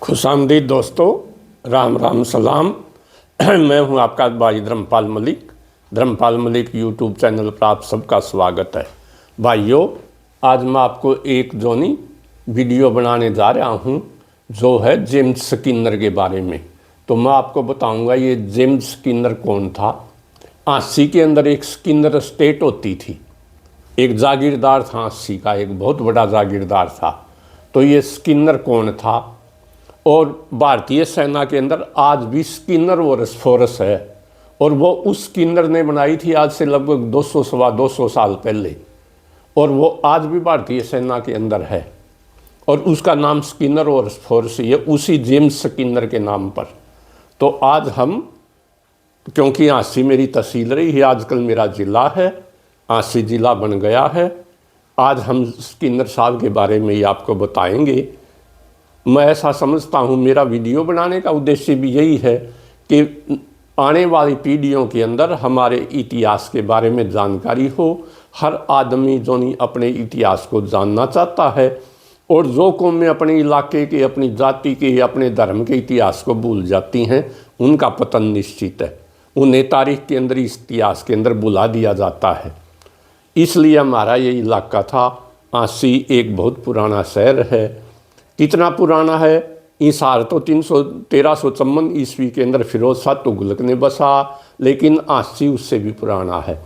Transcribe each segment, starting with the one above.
खुशामदीद दोस्तों, राम राम सलाम। मैं हूं आपका भाई धर्मपाल मलिक। धर्मपाल मलिक यूट्यूब चैनल पर आप सबका स्वागत है। भाइयों, आज मैं आपको एक जोनी वीडियो बनाने जा रहा हूं जो है जेम्स स्किनर के बारे में। तो मैं आपको बताऊंगा ये जेम्स स्किनर कौन था। 80 के अंदर एक स्किनर स्टेट होती थी, एक जागीरदार था 80 का, एक बहुत बड़ा जागीरदार था। तो ये स्किनर कौन था? और भारतीय सेना के अंदर आज भी स्किनर फोर्स है, और वो उस स्किनर ने बनाई थी आज से लगभग 200 साल पहले, और वो आज भी भारतीय सेना के अंदर है। और उसका नाम स्किनर और फोर्स है, उसी जेम्स स्किनर के नाम पर। तो आज हम, क्योंकि झांसी मेरी तहसील रही है, आजकल मेरा ज़िला है, झांसी ज़िला बन गया है, आज हम स्किनर साहब के बारे में ही आपको बताएंगे। मैं ऐसा समझता हूँ, मेरा वीडियो बनाने का उद्देश्य भी यही है कि आने वाली पीढ़ियों के अंदर हमारे इतिहास के बारे में जानकारी हो। हर आदमी जो नहीं अपने इतिहास को जानना चाहता है, और जो कौमें अपने इलाके के, अपनी जाति के, अपने धर्म के इतिहास को भूल जाती हैं, उनका पतन निश्चित है। उन्हें तारीख के अंदर, इतिहास के अंदर भुला दिया जाता है। इसलिए हमारा ये इलाका था झांसी एक बहुत पुराना शहर है। कितना पुराना है? हिसार तो 1354 ईस्वी के अंदर फिरोज शाह तुगलक ने बसा, लेकिन झांसी उससे भी पुराना है।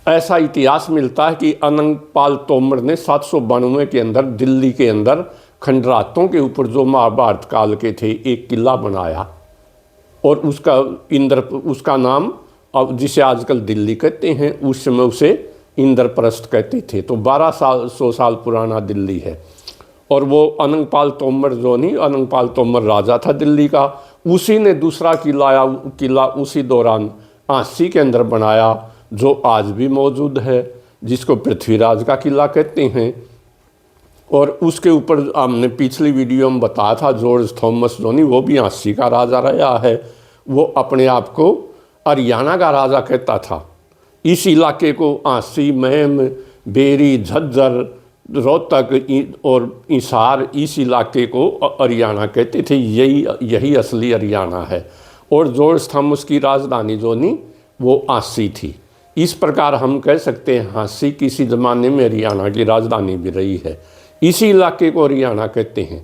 ऐसा इतिहास मिलता है कि अनंगपाल तोमर ने 792 के अंदर दिल्ली के अंदर खंडरातों के ऊपर, जो महाभारत काल के थे, एक किला बनाया, और उसका नाम, अब जिसे आजकल दिल्ली कहते हैं, उस समय उसे इंद्रप्रस्थ कहते थे। तो 1200 साल पुराना दिल्ली है। और वो अनंगपाल तोमर जो नहीं, अनंगपाल तोमर राजा था दिल्ली का, उसी ने दूसरा किला उसी दौरान झांसी के अंदर बनाया, जो आज भी मौजूद है, जिसको पृथ्वीराज का किला कहते हैं। और उसके ऊपर हमने पिछली वीडियो में बताया था, जॉर्ज थॉमस जो नहीं, वो भी झांसी का राजा रहा है। वो अपने आप को हरियाणा का राजा कहता था। इस इलाके को झांसी, महम, बेरी, झज्जर, रोहतक और हिसार, इस इलाके को हरियाणा कहते थे। यही असली हरियाणा है। और जॉर्ज थॉमस की राजधानी जो नहीं, वो झांसी थी। इस प्रकार हम कह सकते हैं झांसी किसी ज़माने में हरियाणा की राजधानी भी रही है। इसी इलाके को हरियाणा कहते हैं,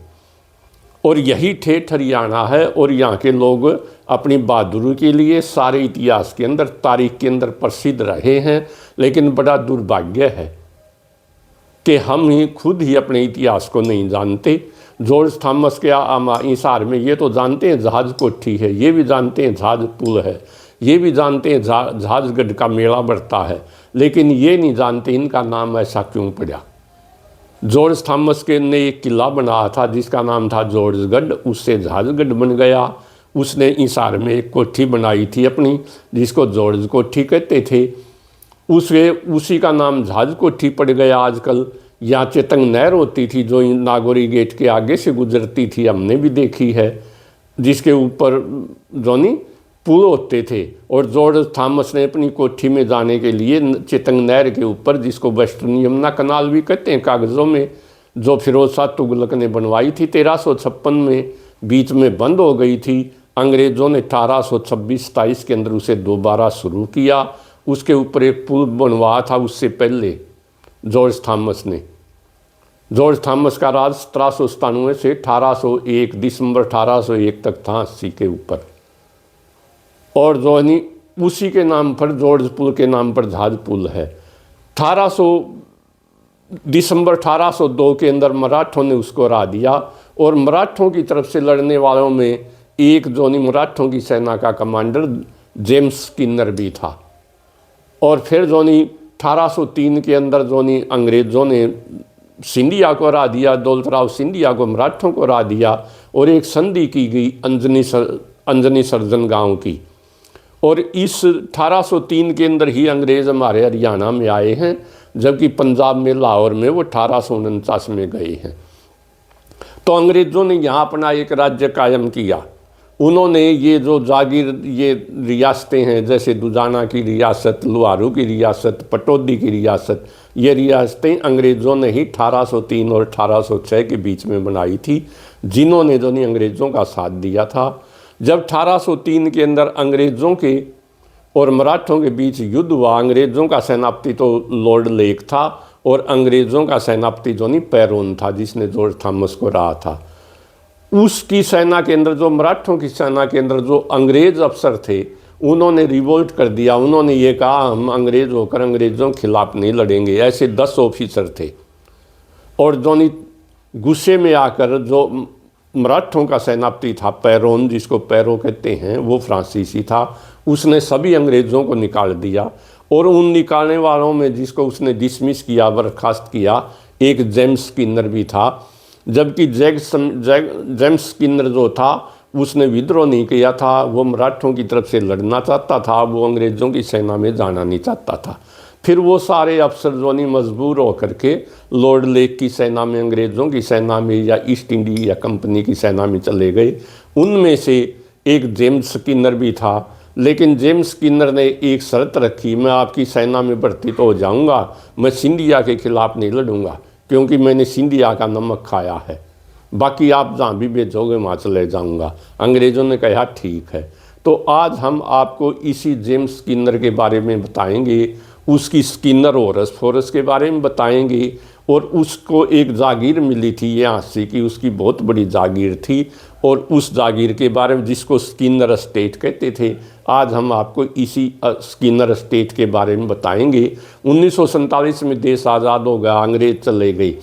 और यही ठेठ हरियाणा है। और यहाँ के लोग अपनी बहादुरी के लिए सारे इतिहास के अंदर, तारीख के अंदर प्रसिद्ध रहे हैं। लेकिन बड़ा दुर्भाग्य है कि हम ही खुद ही अपने इतिहास को नहीं जानते। जॉर्ज थॉमस के हिसार में ये तो जानते हैं जहाज कोठी है, ये भी जानते हैं जहाज पुल है, ये भी जानते हैं जहाजगढ़ का मेला बढ़ता है, लेकिन ये नहीं जानते इनका नाम ऐसा क्यों पड़ा। जॉर्ज थॉमस के ने एक किला बनाया था जिसका नाम था जॉर्जगढ़, उससे जहाजगढ़ बन गया। उसने हिसार में एक कोठी बनाई थी अपनी, जिसको जॉर्ज कोठी कहते थे, उसी का नाम जहाज कोठी पड़ गया आजकल। यहाँ चेतंग नहर होती थी जो नागौरी गेट के आगे से गुजरती थी, हमने भी देखी है, जिसके ऊपर जोनी पुल होते थे। और जॉर्ज थॉमस ने अपनी कोठी में जाने के लिए चेतंग नहर के ऊपर, जिसको वेस्टर्न यमुना कनाल भी कहते हैं कागज़ों में, जो फिरोज शाह तुगलक ने बनवाई थी 1356 में, बीच में बंद हो गई थी। अंग्रेज़ों ने 1826-27 के अंदर उसे दोबारा शुरू किया। उसके ऊपर एक पुल बनवाया था उससे पहले जॉर्ज थॉमस ने। जॉर्ज थॉमस का राज 1797 से 1801 दिसंबर 1801 तक था झांसी के ऊपर। और जो नहीं, उसी के नाम पर, जॉर्ज पुल के नाम पर जहाज पुल है। 1800 दिसंबर 1802 के अंदर मराठों ने उसको हरा दिया। और मराठों की तरफ से लड़ने वालों में एक जो नहीं, मराठों की सेना का कमांडर जेम्स स्किनर भी था। और फिर जो नहीं 1803 के अंदर जो नहीं, अंग्रेज़ों ने सिंधिया को हरा दिया, दौलतराव सिंधिया को, मराठों को हरा दिया। और एक संधि की गई अंजनी सर्जन गांव की। और इस 1803 के अंदर ही अंग्रेज़ हमारे हरियाणा में आए हैं, जबकि पंजाब में, लाहौर में वो 1849 में गए हैं। तो अंग्रेज़ों ने यहाँ अपना एक राज्य कायम किया। उन्होंने ये जो जागीर, ये रियासतें हैं, जैसे दुजाना की रियासत, लुहारू की रियासत, पटौदी की रियासत, ये रियासतें अंग्रेज़ों ने ही 1803 और 1806 के बीच में बनाई थी, जिन्होंने जो नहीं अंग्रेज़ों का साथ दिया था। जब 1803 के अंदर अंग्रेज़ों के और मराठों के बीच युद्ध हुआ, अंग्रेज़ों का सेनापति तो लॉर्ड लेक था और अंग्रेज़ों का सेनापति जो नहीं पेरोन था, जिसने जॉर्ज थॉमस को रहा था। उसकी सेना के अंदर, जो मराठों की सेना के अंदर जो अंग्रेज़ अफसर थे, उन्होंने रिवोल्ट कर दिया। उन्होंने ये कहा हम अंग्रेज़ होकर अंग्रेज़ों के खिलाफ नहीं लड़ेंगे। ऐसे 10 ऑफिसर थे और जो नहीं गुस्से में आकर जो मराठों का सेनापति था पेरोन, जिसको पैरो कहते हैं, वो फ्रांसीसी था, उसने सभी अंग्रेज़ों को निकाल दिया। और उन निकालने वालों में जिसको उसने डिसमिस किया, बर्खास्त किया, एक जेम्स स्किनर भी था। जबकि जेम्स स्किनर जो था उसने विद्रोह नहीं किया था, वो मराठों की तरफ से लड़ना चाहता था, वो अंग्रेज़ों की सेना में जाना नहीं चाहता था। फिर वो सारे अफसर जो नहीं मजबूर होकर के लॉर्ड लेक की सेना में, अंग्रेज़ों की सेना में या ईस्ट इंडिया कंपनी की सेना में चले गए। उनमें से एक जेम्स स्किनर भी था, लेकिन जेम्स स्किनर ने एक शर्त रखी, मैं आपकी सेना में भर्ती तो हो जाऊंगा, मैं सिंधिया के खिलाफ नहीं लड़ूंगा, क्योंकि मैंने सिंधिया का नमक खाया है, बाकी आप जहाँ भी भेजोगे वहाँ चले जाऊँगा। अंग्रेज़ों ने कहा ठीक है। तो आज हम आपको इसी जेम्स स्किनर के बारे में बताएंगे, उसकी स्किनर हॉरस के बारे में बताएंगे। और उसको एक जागीर मिली थी यहाँ से कि उसकी बहुत बड़ी जागीर थी, और उस जागीर के बारे में, जिसको स्किनर एस्टेट कहते थे, आज हम आपको इसी स्किनर एस्टेट के बारे में बताएंगे। 1947 में देश आज़ाद हो गया, अंग्रेज़ चले गए,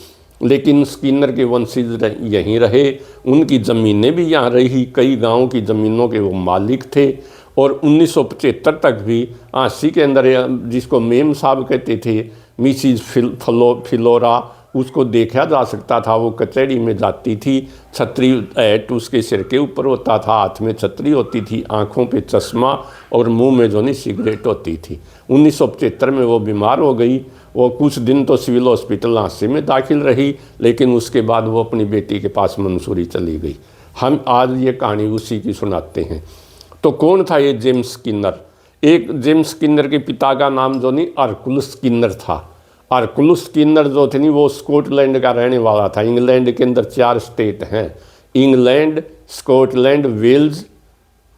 लेकिन स्किनर के वंशज यहीं रहे, उनकी ज़मीनें भी यहाँ रही, कई गाँव की ज़मीनों के वो मालिक थे। और 1975 तक भी झांसी के अंदर, जिसको मेम साहब कहते थे, मिसिज फिलोरा, उसको देखा जा सकता था। वो कचहरी में जाती थी, छतरी हैट उसके सिर के ऊपर होता था, हाथ में छतरी होती थी, आँखों पे चश्मा और मुंह में जो नहीं सिगरेट होती थी। 1975 में वो बीमार हो गई। वो कुछ दिन तो सिविल हॉस्पिटल झांसी में दाखिल रही, लेकिन उसके बाद वो अपनी बेटी के पास मंसूरी चली गई। हम आज ये कहानी उसी की सुनाते हैं। तो कौन था ये जेम्स स्किनर? एक जेम्स स्किनर के पिता का नाम जो नहीं हरकुलस स्किनर था। हरकुलस स्किनर जो थे नहीं, वो स्कॉटलैंड का रहने वाला था। इंग्लैंड के अंदर 4 स्टेट हैं, इंग्लैंड, स्कॉटलैंड, वेल्स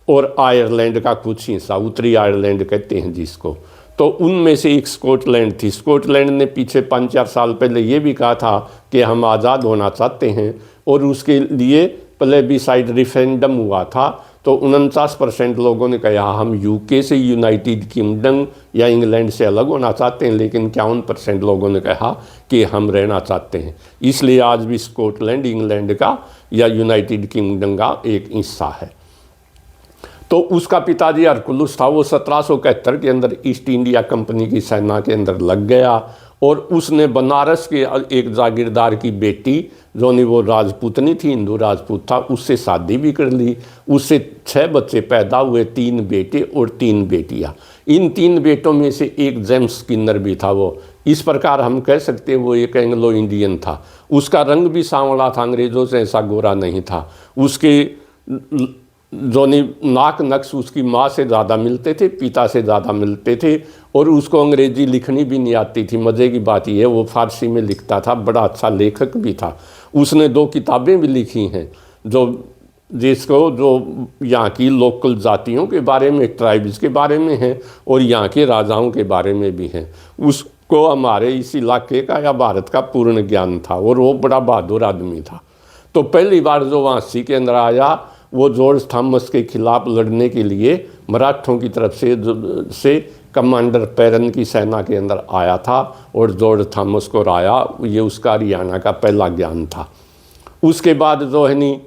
और आयरलैंड का कुछ हिस्सा, उत्तरी आयरलैंड कहते हैं जिसको। तो उनमें से एक स्कॉटलैंड थी। स्कॉटलैंड ने पीछे 5-4 साल पहले ये भी कहा था कि हम आज़ाद होना चाहते हैं, और उसके लिए प्लेबिसाइड रेफरेंडम हुआ था। तो 49% लोगों ने कहा हम यूके से, यूनाइटेड किंगडम या इंग्लैंड से अलग होना चाहते हैं, लेकिन 51% लोगों ने कहा कि हम रहना चाहते हैं। इसलिए आज भी स्कॉटलैंड इंग्लैंड का या यूनाइटेड किंगडम का एक हिस्सा है। तो उसका पिताजी हरकुलस था, वो 1771 के अंदर ईस्ट इंडिया कंपनी की सेना के अंदर लग गया, और उसने बनारस के एक जागीरदार की बेटी, जो नहीं वो राजपूतनी थी, हिंदू राजपूत था, उससे शादी भी कर ली। उससे 6 बच्चे पैदा हुए, 3 बेटे और 3 बेटियां। इन 3 बेटों में से एक जेम्स स्किनर भी था। वो इस प्रकार हम कह सकते हैं वो एक एंग्लो इंडियन था। उसका रंग भी सांवला था, अंग्रेज़ों से ऐसा गोरा नहीं था। उसके जो नाक नक्श उसकी माँ से ज़्यादा मिलते थे, पिता से ज़्यादा मिलते थे, और उसको अंग्रेज़ी लिखनी भी नहीं आती थी। मज़े की बात यह है वो फारसी में लिखता था, बड़ा अच्छा लेखक भी था। उसने 2 किताबें भी लिखी हैं, जो यहाँ की लोकल जातियों के बारे में, ट्राइब्स के बारे में हैं, और यहाँ के राजाओं के बारे में भी हैं। उसको हमारे इस इलाके का या भारत का पूर्ण ज्ञान था, और वो बड़ा बहादुर आदमी था। तो पहली बार जो झांसी के अंदर आया, वो जॉर्ज थॉमस के खिलाफ लड़ने के लिए मराठों की तरफ से कमांडर पेरन की सेना के अंदर आया था, और जॉर्ज थॉमस को हराया। ये उसका हरियाणा का पहला ज्ञान था। उसके बाद जो है नहीं,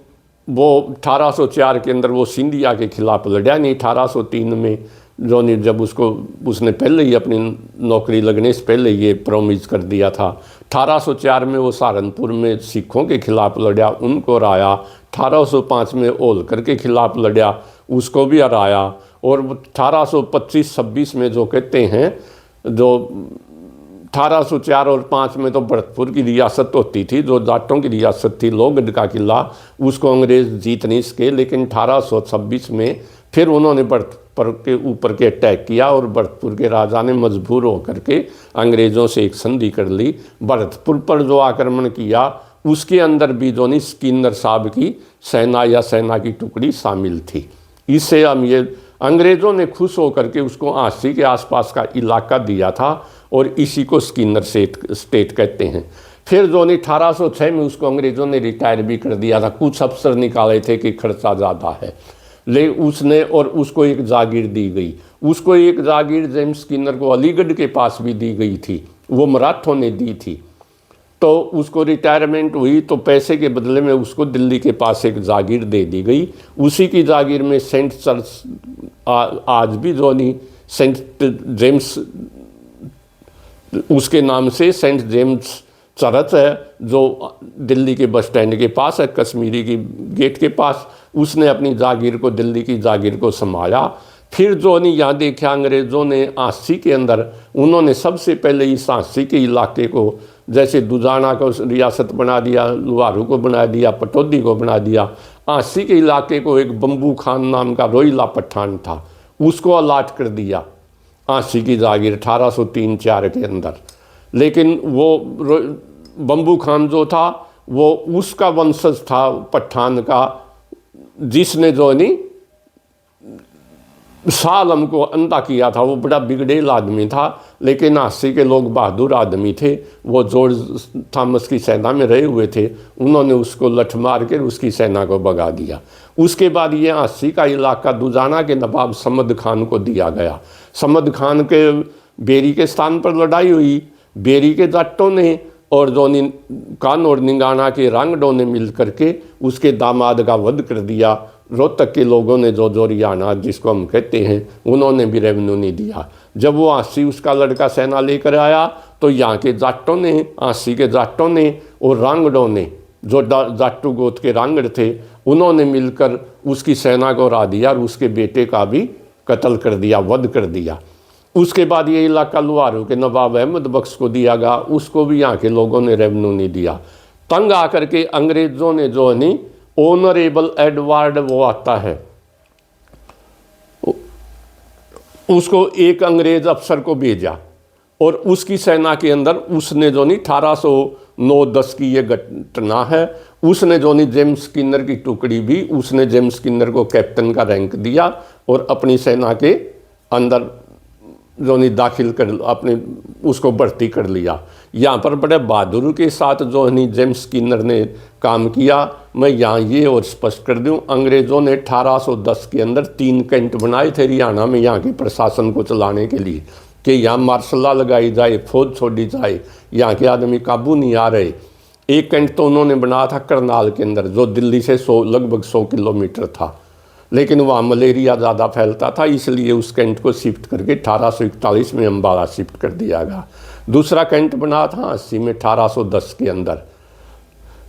वो 1804 के अंदर वो सिंधिया के खिलाफ लड़ा नहीं। 1803 में जो नहीं, जब उसने पहले ही अपनी नौकरी लगने से पहले ये प्रॉमिस कर दिया था। 1804 में वो सहारनपुर में सिखों के खिलाफ लड़ा, उनको हराया। 1805 में होलकर के खिलाफ लड़ा, उसको भी हराया। और 1825-26 में जो कहते हैं, जो 1804 और 5 में तो भरतपुर की रियासत होती थी, जो जाटों की रियासत थी, लोहगढ़ का किला, उसको अंग्रेज़ जीत नहीं सके। लेकिन 1826 में फिर उन्होंने भरतपुर के ऊपर के अटैक किया, और भरतपुर के राजा ने मजबूर होकर के अंग्रेज़ों से एक संधि कर ली। भरतपुर पर जो आक्रमण किया उसके अंदर भी जो नहीं स्किनर साहब की सेना या सेना की टुकड़ी शामिल थी। इससे हम ये अंग्रेज़ों ने खुश होकर के उसको आसी के आसपास का इलाका दिया था और इसी को स्किनर स्टेट कहते हैं। फिर जो नहीं 1806 में उसको अंग्रेज़ों ने रिटायर भी कर दिया था। कुछ अफसर निकाले थे कि खर्चा ज़्यादा है, ले उसने और उसको एक जागीर दी गई। उसको एक जागीर जेम्स स्किनर को अलीगढ़ के पास भी दी गई थी, वो मराठों ने दी थी। तो उसको रिटायरमेंट हुई तो पैसे के बदले में उसको दिल्ली के पास एक जागीर दे दी गई। उसी की जागीर में सेंट चर्च आज भी जो नहीं सेंट जेम्स उसके नाम से सेंट जेम्स चर्च है, जो दिल्ली के बस स्टैंड के पास है, कश्मीरी की गेट के पास। उसने अपनी जागीर को, दिल्ली की जागीर को संभाला। फिर जो नहीं यहाँ देखा अंग्रेज़ों ने आसी के अंदर, उन्होंने सबसे पहले इस आसी के इलाके को, जैसे दुजाना को रियासत बना दिया, लुहारू को बना दिया, पटौदी को बना दिया। आसी के इलाके को एक बम्बू खान नाम का रोहिला पठान था, उसको अलाट कर दिया आसी की जागीर 1803-4 के अंदर। लेकिन वो बम्बू खान जो था वो उसका वंशज था पठान का, जिसने जो नहीं शाह आलम को अंधा किया था। वो बड़ा बिगड़ेल आदमी था, लेकिन आसी के लोग बहादुर आदमी थे। वो जॉर्ज थॉमस की सेना में रहे हुए थे, उन्होंने उसको लठ मार कर उसकी सेना को भगा दिया। उसके बाद ये आसी का इलाका दुजाना के नवाब समद खान को दिया गया। समद खान के बेरी के स्थान पर लड़ाई हुई। बेरी के जाटों ने और जो कान और निंगाना के रांगड़ों ने मिल करके उसके दामाद का वध कर दिया। रोहतक के लोगों ने जो जोरियाना जिसको हम कहते हैं, उन्होंने भी रेवेन्यू नहीं दिया। जब वो आसी उसका लड़का सेना लेकर आया तो यहाँ के जाटों ने, आसी के जाटों ने और रांगड़ों ने, जो जाटू गोत के रांगड़ थे, उन्होंने मिलकर उसकी सेना को हरा दिया और उसके बेटे का भी कत्ल कर दिया, वध कर दिया। उसके बाद ये इलाका लुहारू के नवाब अहमद बख्श को दिया गया, उसको भी यहाँ के लोगों ने रेवेन्यू नहीं दिया। तंग आकर के अंग्रेज़ों ने जो नहीं ऑनरेबल एडवर्ड वो आता है, उसको एक अंग्रेज अफसर को भेजा और उसकी सेना के अंदर उसने जो नहीं 1809-10 की ये घटना है। उसने जो नहीं जेम्स स्किनर की टुकड़ी भी, उसने जेम्स स्किनर को कैप्टन का रैंक दिया और अपनी सेना के अंदर जो नहीं दाखिल कर, अपने उसको भर्ती कर लिया। यहाँ पर बड़े बहादुरी के साथ जो नहीं जेम्स स्किनर ने काम किया। मैं यहाँ ये और स्पष्ट कर दूँ, अंग्रेज़ों ने 1810 के अंदर 3 कैंट बनाए थे हरियाणा में यहाँ के प्रशासन को चलाने के लिए, कि यहाँ मार्शल लॉ लगाई जाए, फौज छोड़ी जाए, यहाँ के आदमी काबू नहीं आ रहे। एक कैंट तो उन्होंने बनाया था करनाल के अंदर, जो दिल्ली से लगभग 100 किलोमीटर था, लेकिन वहाँ मलेरिया ज़्यादा फैलता था, इसलिए उस कैंट को शिफ्ट करके 1841 में अम्बाला शिफ्ट कर दिया गया। दूसरा कैंट बना था आसी में 1810 के अंदर,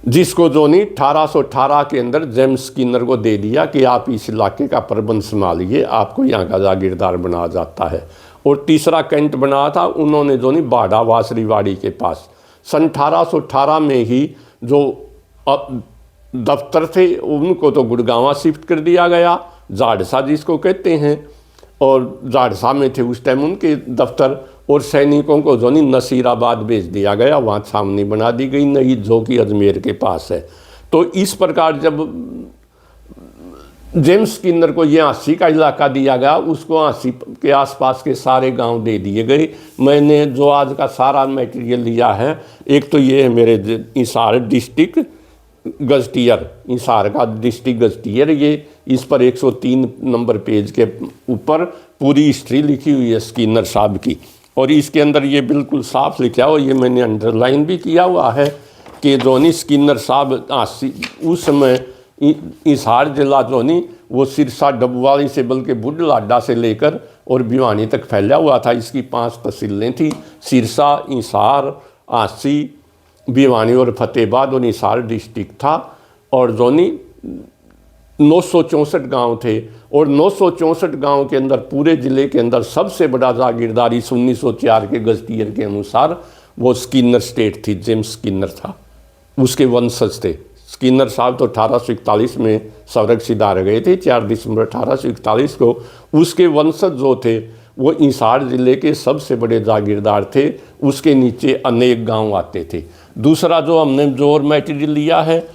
जिसको जो नहीं 1818 के अंदर जेम्स स्किनर को दे दिया कि आप इस इलाके का प्रबंध संभालिए, आपको यहाँ का जागीरदार बनाया जाता है। और तीसरा कैंट बना था उन्होंने जो नहीं बाड़ावास रिवाड़ी के पास। सन 1818 में ही जो दफ्तर थे उनको तो गुड़गांवा शिफ्ट कर दिया गया, जाड़सा जिसको कहते हैं, और जाड़सा में थे उस टाइम उनके दफ्तर। और सैनिकों को जो नहीं नसीराबाद भेज दिया गया, वहाँ छावनी बना दी गई नई, जो कि अजमेर के पास है। तो इस प्रकार जब जेम्स स्किनर को ये आसी का इलाका दिया गया, उसको आसी के आसपास के सारे गांव दे दिए गए। मैंने जो आज का सारा मटेरियल लिया है, एक तो ये है मेरे हिसार डिस्ट्रिक्ट गजटियर, हिसार का डिस्ट्रिक्ट गजटियर, ये इस पर 103 नंबर पेज के ऊपर पूरी हिस्ट्री लिखी हुई है स्किनर साहब की। और इसके अंदर ये बिल्कुल साफ लिखा हुआ, ये मैंने अंडरलाइन भी किया हुआ है कि जोनी स्किनर साहब उस समय हिसार जिला जो नहीं वो सिरसा डबवाली से बल्कि बुढ़लाडा से लेकर और भिवानी तक फैला हुआ था। इसकी 5 तहसीलें थी, सिरसा, हिसार, आसी, भिवानी और फतेहाबाद और हिसार डिस्ट्रिक्ट था। और जोनी 964 गांव थे और 964 गांव के अंदर पूरे ज़िले के अंदर सबसे बड़ा जागीरदार इस 1904 के गजटियर के अनुसार वो स्किनर स्टेट थी, जेम्स स्किनर था, उसके वंशज थे। स्किनर साहब तो 1841 में स्वर्ग सिधार गए थे, 4 दिसंबर 1841 को। उसके वंशज जो थे वो हिसार ज़िले के सबसे बड़े जागीरदार थे, उसके नीचे अनेक गांव आते थे। दूसरा जो हमने जो और मटेरियल लिया है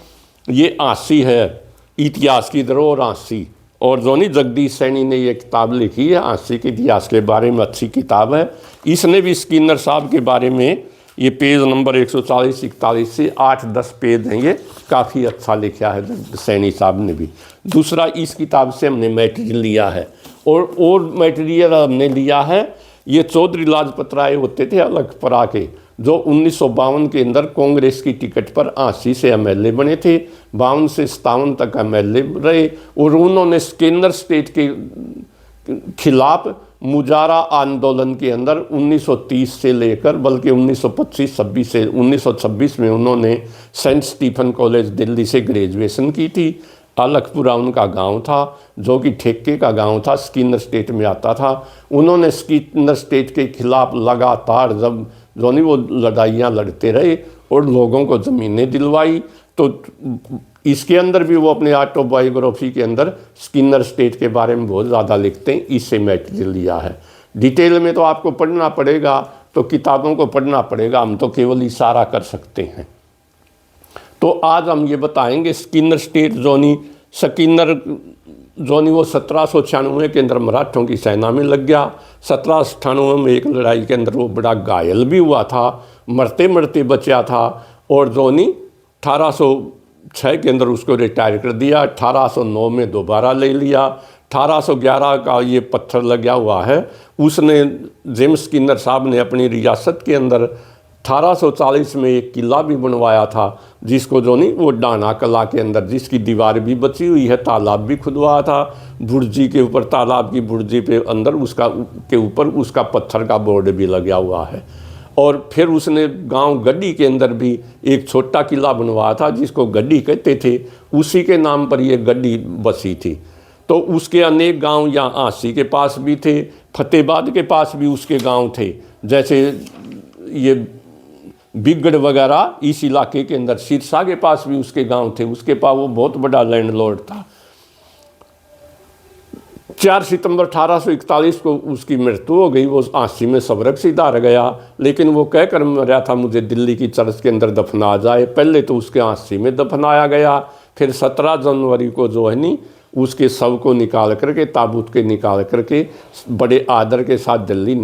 ये आंसी है, इतिहास की धरोहर आंसी। और जो नहीं जगदीश सैनी ने ये किताब लिखी है आंसी के इतिहास के बारे में, अच्छी किताब है। इसने भी स्किनर साहब के बारे में ये पेज नंबर 140-41 से 8-10 पेज हैं, ये काफ़ी अच्छा लिखा है सैनी साहब ने भी। दूसरा इस किताब से हमने मटेरियल लिया है और मटेरियल हमने लिया है ये चौधरी लाजपत राय होते थे अलगपरा के, जो 1952 के अंदर कांग्रेस की टिकट पर आंसी से एमएलए बने थे, 52 से 57 तक एमएलए रहे। और उन्होंने स्किनर स्टेट के खिलाफ मुजारा आंदोलन के अंदर 1930 से लेकर बल्कि 1925-26 से 1926 में उन्होंने सेंट स्टीफन कॉलेज दिल्ली से ग्रेजुएशन की थी। अलगपुरा उनका गांव था जो कि ठेके का गांव था, स्किनर स्टेट में आता था। उन्होंने स्किनर स्टेट के खिलाफ लगातार जब जो नहीं वो लड़ाइयाँ लड़ते रहे और लोगों को ज़मीनें दिलवाई। तो इसके अंदर भी वो अपने ऑटोबायोग्राफी के अंदर स्किनर स्टेट के बारे में बहुत ज़्यादा लिखते हैं। इससे मटेरियल लिया है। डिटेल में तो आपको पढ़ना पड़ेगा, तो किताबों को पढ़ना पड़ेगा, हम तो केवल इशारा कर सकते हैं। तो आज हम ये बताएंगे स्किनर स्टेट स्किनर वो 1796 के अंदर मराठों की सेना में लग गया। 1798 में एक लड़ाई के अंदर वो बड़ा घायल भी हुआ था, मरते मरते बचा था। और 1806 के अंदर उसको रिटायर कर दिया। 1809 में दोबारा ले लिया। 1811 का ये पत्थर लगा हुआ है, उसने जेम्स स्किनर साहब ने अपनी रियासत के अंदर 1840 में एक किला भी बनवाया था, जिसको वो डाना कला के अंदर, जिसकी दीवार भी बची हुई है, तालाब भी खुदवाया था बुर्जी के ऊपर, तालाब की बुर्जी पे अंदर उसका के ऊपर उसका पत्थर का बोर्ड भी लगा हुआ है। और फिर उसने गांव गड्डी के अंदर भी एक छोटा किला बनवाया था जिसको गड्डी कहते थे, उसी के नाम पर ये गड्डी बसी थी। तो उसके अनेक गांव यहाँ आंसी के पास भी थे, फतेहाबाद के पास भी उसके गांव थे, जैसे ये बिगड़ वगैरह इस इलाके के अंदर। सिरसा के पास भी उसके गांव थे, उसके पास वो बहुत बड़ा लैंडलॉर्ड था। 4 सितंबर 1841 को उसकी मृत्यु हो गई। वो आंसी में सब्रक सिधार गया, लेकिन वो कहकर मरा था मुझे दिल्ली की चर्च के अंदर दफना जाए। पहले तो उसके आंसी में दफनाया गया, फिर 17 जनवरी को उसके शव को निकाल करके, ताबूत के निकाल करके बड़े आदर के साथ दिल्ली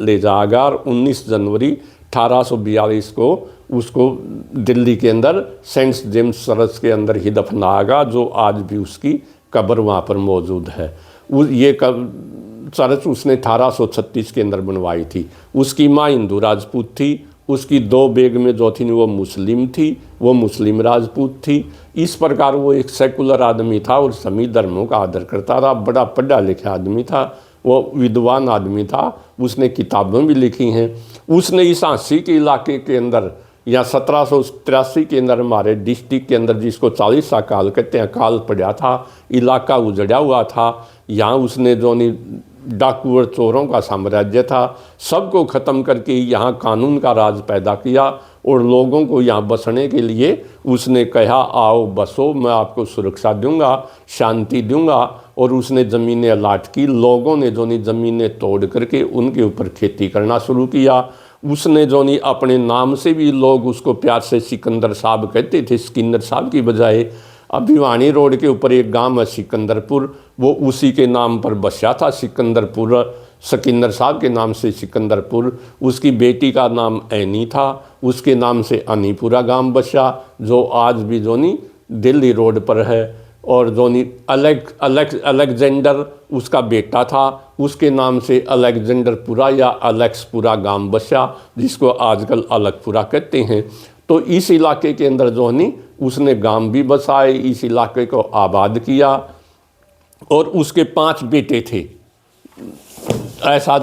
ले जाया गया। और 19 जनवरी 1842 को उसको दिल्ली के अंदर सेंट जेम्स चर्च के अंदर ही दफनाया गया, जो आज भी उसकी कब्र वहाँ पर मौजूद है। ये चर्च उसने 1836 के अंदर बनवाई थी। उसकी माँ हिंदू राजपूत थी, उसकी 2 बेगमें जो थी वो मुस्लिम थी, वो मुस्लिम राजपूत थी। इस प्रकार वो एक सेकुलर आदमी था और सभी धर्मों का आदर करता था। बड़ा पढ़ा लिखा आदमी था, वो विद्वान आदमी था, उसने किताबें भी लिखी हैं। उसने इस आंसी के इलाके के अंदर या 1783 के अंदर हमारे डिस्ट्रिक्ट के अंदर, जिसको 40 सा काल कहते हैं, काल पड़ा था, इलाका उजड़ा हुआ था। यहाँ उसने डाकू और चोरों का साम्राज्य था, सबको ख़त्म करके यहाँ कानून का राज पैदा किया और लोगों को यहाँ बसने के लिए उसने कहा आओ बसो, मैं आपको सुरक्षा दूंगा, शांति दूंगा। और उसने ज़मीनें अलाट की। लोगों ने ज़मीनें तोड़ करके उनके ऊपर खेती करना शुरू किया। उसने अपने नाम से भी लोग उसको प्यार से सिकंदर साहब कहते थे, स्किनर साहब की बजाय। भिवानी रोड के ऊपर एक गांव है सिकंदरपुर, वो उसी के नाम पर बसा था, सिकंदरपुर, सिकंदर साहब के नाम से सिकंदरपुर। उसकी बेटी का नाम ऐनी था, उसके नाम से अनीपुरा गांव बसा, जो आज भी दिल्ली रोड पर है। और अलेक्जेंडर उसका बेटा था, उसके नाम से अलेक्जेंडरपुरा या अलेक्सपुरा गांव बसा, जिसको आजकल अलगपुरा कहते हैं। तो इस इलाके के अंदर उसने गांव भी बसाए, इस इलाके को आबाद किया। और उसके 5 बेटे थे, ऐसा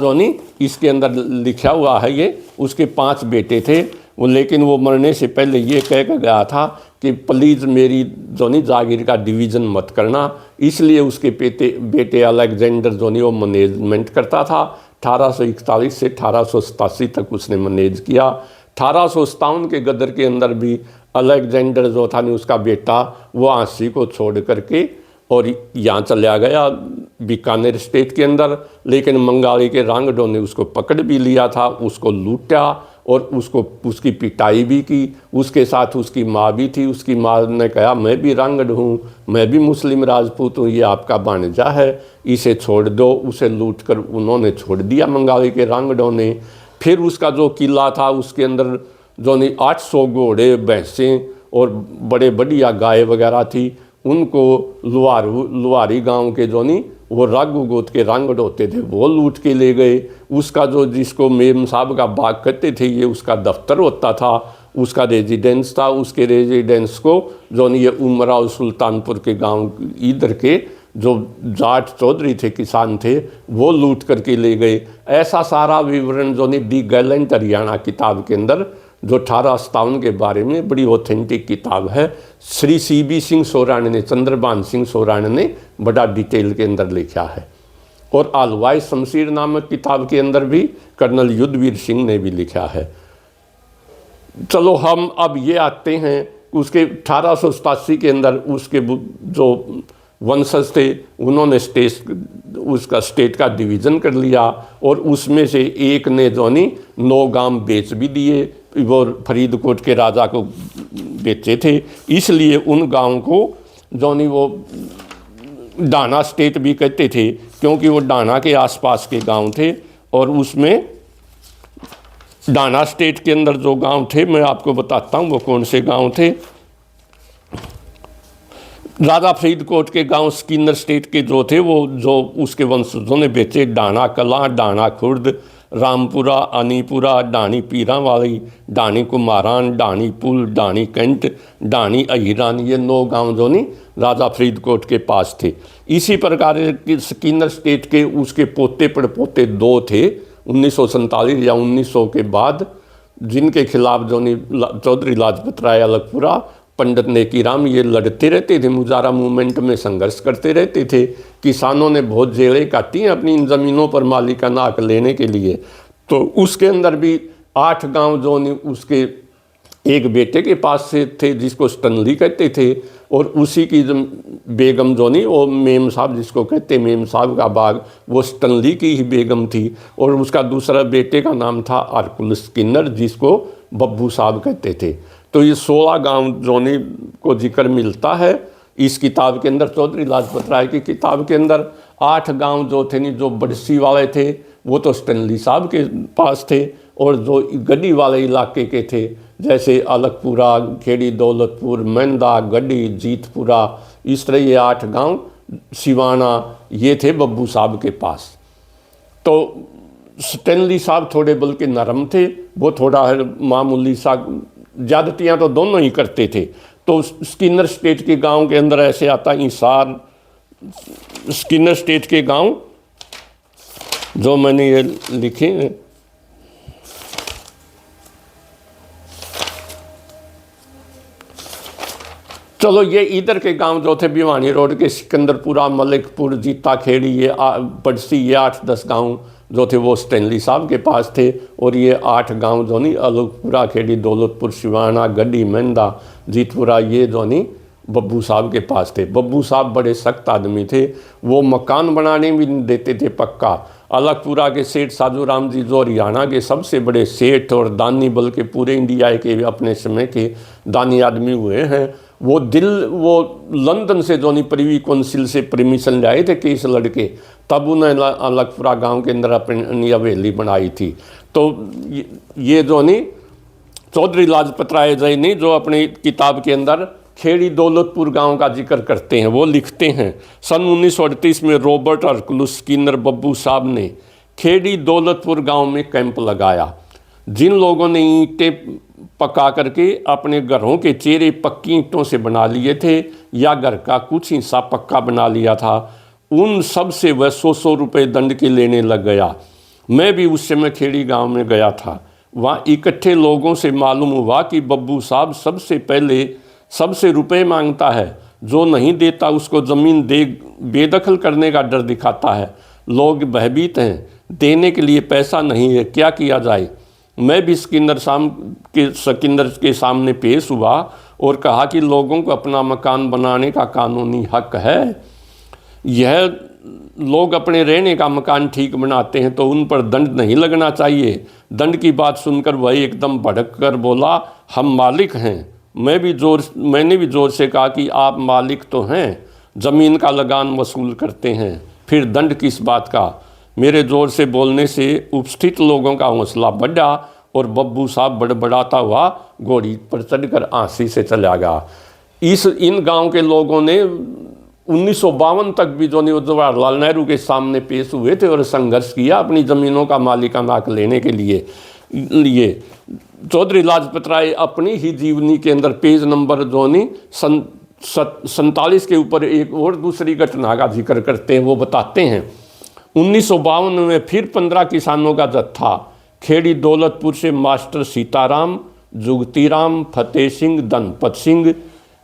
इसके अंदर लिखा हुआ है ये, उसके 5 बेटे थे। लेकिन वो मरने से पहले ये कह कर गया था कि प्लीज़ मेरी जागीर का डिवीज़न मत करना। इसलिए उसके बेटे अलेक्जेंडर वो मैनेजमेंट करता था। 1841 से 1887 तक उसने मैनेज किया। 1857 के गदर के अंदर भी अलेक्जेंडर उसका बेटा, वो आंसी को छोड़ करके और यहाँ चला गया बीकानेर स्टेट के अंदर। लेकिन मंगाली के रांगड़ों ने उसको पकड़ भी लिया था, उसको लूटा और उसको उसकी पिटाई भी की। उसके साथ उसकी माँ भी थी। उसकी माँ ने कहा मैं भी रंगड़ हूँ, मैं भी मुस्लिम राजपूत हूँ, ये आपका भांजा है, इसे छोड़ दो। उसे लूट कर उन्होंने छोड़ दिया मंगावी के रंगड़ों ने। फिर उसका जो किला था उसके अंदर जो नहीं 800 घोड़े, भैंसें और बड़े बढ़िया गाय वगैरह थी। उनको लुहारी गांव के जो नहीं वो राघु गोत के रंगड़ होते थे वो लूट के ले गए। उसका जो जिसको मेम साहब का बाग कहते थे ये उसका दफ्तर होता था, उसका रेजिडेंस था। उसके रेजिडेंस को जो नहीं ये उमराव सुल्तानपुर के गांव इधर के जो जाट चौधरी थे, किसान थे, वो लूट करके ले गए। ऐसा सारा विवरण जो नहीं दी गैलेंट हरियाणा किताब के अंदर जो 1857 के बारे में बड़ी ऑथेंटिक किताब है, श्री CB सिंह सोराण ने, चंद्रभान सिंह सोराण ने बड़ा डिटेल के अंदर लिखा है। और आलवाई शमशीर नामक किताब के अंदर भी कर्नल युद्धवीर सिंह ने भी लिखा है। चलो हम अब ये आते हैं उसके 1887 के अंदर उसके जो वंशज थे उन्होंने स्टेट का डिवीज़न कर लिया और उसमें से एक ने जो नहीं 9 गांव बेच भी दिए, वो फरीदकोट के राजा को बेचे थे। इसलिए उन गांव को जो नहीं वो डाना स्टेट भी कहते थे, क्योंकि वो डाना के आसपास के गांव थे। और उसमें डाना स्टेट के अंदर जो गांव थे मैं आपको बताता हूँ वो कौन से गांव थे। राजा फरीदकोट के गांव स्किनर स्टेट के जो थे वो जो उसके वंशजों ने बेचे, डाना कला, डाना खुर्द, रामपुरा, अनीपुरा, डानी पीरावाली, डानी कुमारान, डानी पुल, डानी कैंट, डानी अहिरान, ये 9 गांव जो नहीं राजा फरीदकोट के पास थे। इसी प्रकार स्किनर स्टेट के उसके पोते पड़पोते 2 थे 1947 या 1900 के बाद, जिनके खिलाफ जो नहीं चौधरी लाजपत राय अलगपुरा, पंडित नेकीराम ये लड़ते रहते थे, मुजारा मूवमेंट में संघर्ष करते रहते थे। किसानों ने बहुत जेलें काटी अपनी इन ज़मीनों पर मालिकाना हक लेने के लिए। तो उसके अंदर भी 8 गांव जो नहीं उसके एक बेटे के पास से थे जिसको स्टनली कहते थे, और उसी की बेगम जो नहीं वो मेम साहब जिसको कहते मेम साहब का बाग, वो स्टनली की ही बेगम थी। और उसका दूसरा बेटे का नाम था आर्कुल स्किनर जिसको बब्बू साहब कहते थे। तो ये 16 गांव जोनी को जिक्र मिलता है इस किताब के अंदर। चौधरी लाजपत राय की किताब के अंदर 8 गांव जो थे नहीं जो बड़सी वाले थे वो तो स्टनली साहब के पास थे, और जो गड्डी वाले इलाके के थे जैसे अलगपुरा, खेड़ी दौलतपुर, मेंदा, गड्डी, जीतपुरा, इस तरह ये 8 गांव, सिवाना, ये थे बब्बू साहब के पास। तो स्टनली साहब थोड़े बल्कि नरम थे, वो थोड़ा मामूली सा ज़्यादतियाँ तो दोनों ही करते थे। तो स्किनर स्टेट के गांव के अंदर ऐसे आता इंसार, स्किनर स्टेट के गांव जो मैंने ये लिखे, चलो ये इधर के गांव जो थे भिवानी रोड के सिकंदरपुरा, मलिकपुर, जीता खेड़ी, ये बड़सी, ये 8-10 गांव जो थे वो स्टैनली साहब के पास थे। और ये 8 गांव जो नहीं अलगपुरा, खेड़ी, दौलतपुर, सिवाना, गड्डी, मेंदा, जीतपुरा, ये जो नहीं बब्बू साहब के पास थे। बब्बू साहब बड़े सख्त आदमी थे, वो मकान बनाने भी नहीं देते थे पक्का। अलगपुरा के सेठ साधु राम जी जो हरियाणा के सबसे बड़े सेठ और दानी, बल्कि पूरे इंडिया के अपने समय के दानी आदमी हुए हैं, वो लंदन से जो नहीं प्रिवी काउंसिल से परमिशन लाए थे केस लड़के, तब उन्होंने अलगपुरा गांव के अंदर अपनी हवेली बनाई थी। तो ये जो नहीं चौधरी लाजपत राय जी ने जो अपनी किताब के अंदर खेड़ी दौलतपुर गांव का जिक्र करते हैं, वो लिखते हैं सन 1938 में रॉबर्ट हरकुलस स्किनर बब्बू साहब ने खेड़ी दौलतपुर गांव में कैंप लगाया। जिन लोगों ने ईंटें पका करके अपने घरों के चेहरे पक्की ईंटों से बना लिए थे या घर का कुछ हिस्सा पक्का बना लिया था, उन सब से वह 100 रुपये दंड के लेने लग गया। मैं भी उस समय खेड़ी गांव में गया था। वहाँ इकट्ठे लोगों से मालूम हुआ कि बब्बू साहब सबसे पहले सबसे रुपए मांगता है, जो नहीं देता उसको ज़मीन बेदखल करने का डर दिखाता है। लोग भयभीत हैं, देने के लिए पैसा नहीं है, क्या किया जाए। मैं भी स्किनर के सामने पेश हुआ और कहा कि लोगों को अपना मकान बनाने का कानूनी हक है। यह लोग अपने रहने का मकान ठीक बनाते हैं तो उन पर दंड नहीं लगना चाहिए। दंड की बात सुनकर वह एकदम भड़क कर बोला, हम मालिक हैं। मैंने भी जोर से कहा कि आप मालिक तो हैं, ज़मीन का लगान वसूल करते हैं, फिर दंड किस बात का। मेरे ज़ोर से बोलने से उपस्थित लोगों का हौसला बढ़ा और बब्बू साहब बड़बड़ाता हुआ घोड़ी पर चढ़कर आंसी से चला गया। इन गांव के लोगों ने 1952 तक भी जो जवाहरलाल नेहरू के सामने पेश हुए थे और संघर्ष किया अपनी ज़मीनों का मालिकाना हक लेने के लिए। चौधरी लाजपत राय अपनी ही जीवनी के अंदर पेज नंबर 47 के ऊपर एक और दूसरी घटना का जिक्र करते हैं। वो बताते हैं 1952 में फिर 15 किसानों का जत्था खेड़ी दौलतपुर से मास्टर सीताराम, जुगतीराम, फतेह सिंह, धनपत सिंह,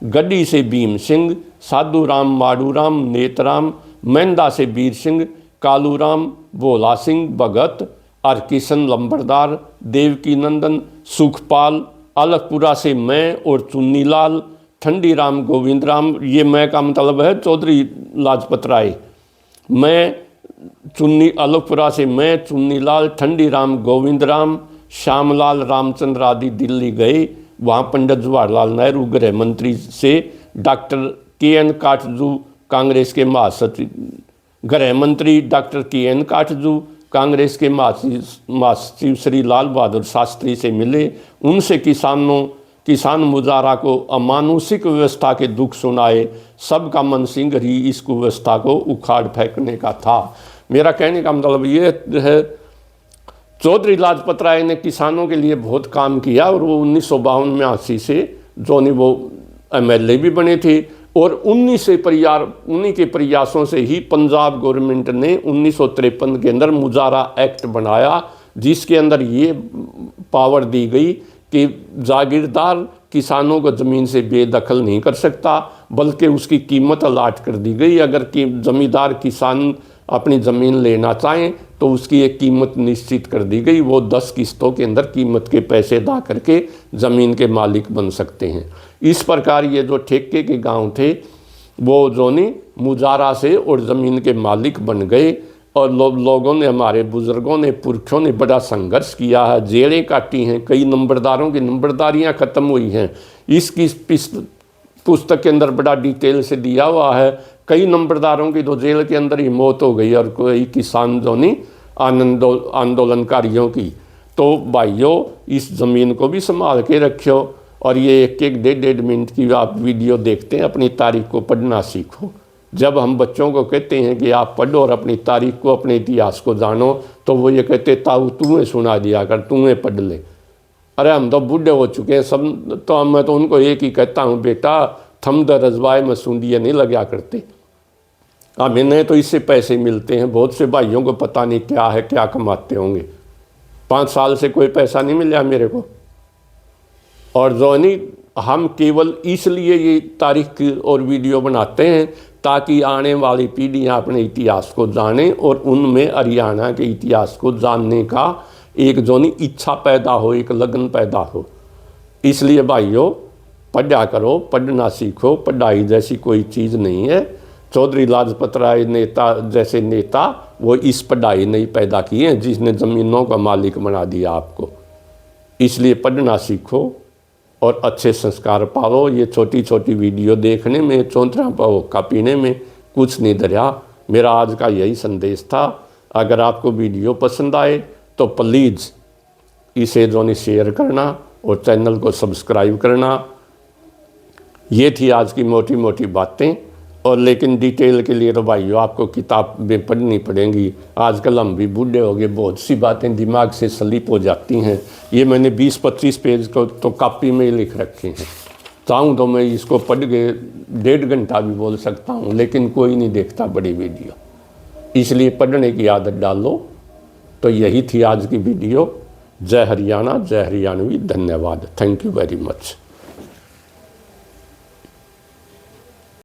गड्डी से भीम सिंह, साधु राम, माड़ूराम, नेतराम, मेंदा से वीर सिंह, कालूराम, भोला सिंह, भगत, हरकिशन लंबरदार, देवकी नंदन, सुखपाल, अलगपुरा से मैं और चुन्नीलाल, ठंडी राम, गोविंद राम, ये मैं का मतलब है चौधरी लाजपत राय, मैं अलगपुरा से मैं, चुन्नीलाल, ठंडी राम, गोविंद राम, श्यामलाल, रामचंद्र आदि दिल्ली गए। वहाँ पंडित जवाहरलाल नेहरू गृह मंत्री से डॉक्टर के.एन. काटजू कांग्रेस के महासचिव, गृह मंत्री डॉक्टर के.एन. काटजू कांग्रेस के महासचिव श्री लाल बहादुर शास्त्री से मिले। उनसे किसान मुजारा को अमानुषिक व्यवस्था के दुख सुनाए। सबका मन सिंह ही इस कुव्यवस्था को उखाड़ फेंकने का था। मेरा कहने का मतलब ये है, चौधरी लाजपत राय ने किसानों के लिए बहुत काम किया और वो 1952 में 80 से जो नहीं वो MLA भी बने थे और उन्हीं के प्रयासों से ही पंजाब गवर्नमेंट ने 1953 के अंदर मुजारा एक्ट बनाया, जिसके अंदर ये पावर दी गई कि जागीरदार किसानों को ज़मीन से बेदखल नहीं कर सकता, बल्कि उसकी कीमत अलाट कर दी गई। अगर कि ज़मींदार किसान अपनी ज़मीन लेना चाहें तो उसकी एक कीमत निश्चित कर दी गई। वो 10 किस्तों के अंदर कीमत के पैसे अदा करके ज़मीन के मालिक बन सकते हैं। इस प्रकार ये जो ठेके के गांव थे वो जो नहीं मुजारा से और ज़मीन के मालिक बन गए। और लोगों ने, हमारे बुज़ुर्गों ने, पुरखों ने बड़ा संघर्ष किया है, जेलें काटी हैं, कई नंबरदारों की नंबरदारियाँ ख़त्म हुई हैं। इसकी पुस्तक के अंदर बड़ा डिटेल से दिया हुआ है। कई नंबरदारों की तो जेल के अंदर ही मौत हो गई और कोई किसान जो नहीं आंदोलनकारियों की। तो भाइयों, इस ज़मीन को भी संभाल के रखियो और ये 1-1, 1.5 मिनट की आप वीडियो देखते हैं, अपनी तारीख को पढ़ना सीखो। जब हम बच्चों को कहते हैं कि आप पढ़ो और अपनी तारीख को, अपने इतिहास को जानो, तो वो ये कहते ताऊ तुम्हें सुना दिया कर, तुम्हें पढ़ ले। अरे हम तो बूढ़े हो चुके हैं सब, तो मैं तो उनको एक ही कहता हूँ, बेटा थम द रजवाए में सूंदिए नहीं लगा करते। हमें तो इससे पैसे मिलते हैं, बहुत से भाइयों को पता नहीं क्या है, क्या कमाते होंगे। 5 साल से कोई पैसा नहीं मिला मेरे को। और जो नहीं, हम केवल इसलिए ये तारीख और वीडियो बनाते हैं ताकि आने वाली पीढ़ियाँ अपने इतिहास को जानें और उनमें हरियाणा के इतिहास को जानने का एक जो नहीं इच्छा पैदा हो, एक लगन पैदा हो। इसलिए भाइयों, पढ़ा करो, पढ़ना सीखो। पढ़ाई जैसी कोई चीज़ नहीं है। चौधरी लाजपत राय जैसे नेता वो इस पढ़ाई नहीं पैदा किए हैं जिसने ज़मीनों का मालिक बना दिया आपको। इसलिए पढ़ना सीखो और अच्छे संस्कार पालो। ये छोटी छोटी वीडियो देखने में, चौंतरा का पीने में कुछ नहीं दरिया। मेरा आज का यही संदेश था। अगर आपको वीडियो पसंद आए तो प्लीज़ इसे जो शेयर करना और चैनल को सब्सक्राइब करना। ये थी आज की मोटी मोटी बातें। और लेकिन डिटेल के लिए तो भाइयों आपको किताबें पढ़नी पड़ेंगी। आजकल हम भी बूढ़े हो गए, बहुत सी बातें दिमाग से स्लिप हो जाती हैं। ये मैंने 20-25 पेज को तो कॉपी में ही लिख रखे हैं। चाहूँ तो मैं इसको पढ़ के 1.5 घंटा भी बोल सकता हूँ, लेकिन कोई नहीं देखता बड़ी वीडियो। इसलिए पढ़ने की आदत डालो। तो यही थी आज की वीडियो। जय हरियाणा, जय हरियाणवी। धन्यवाद। Thank you very much.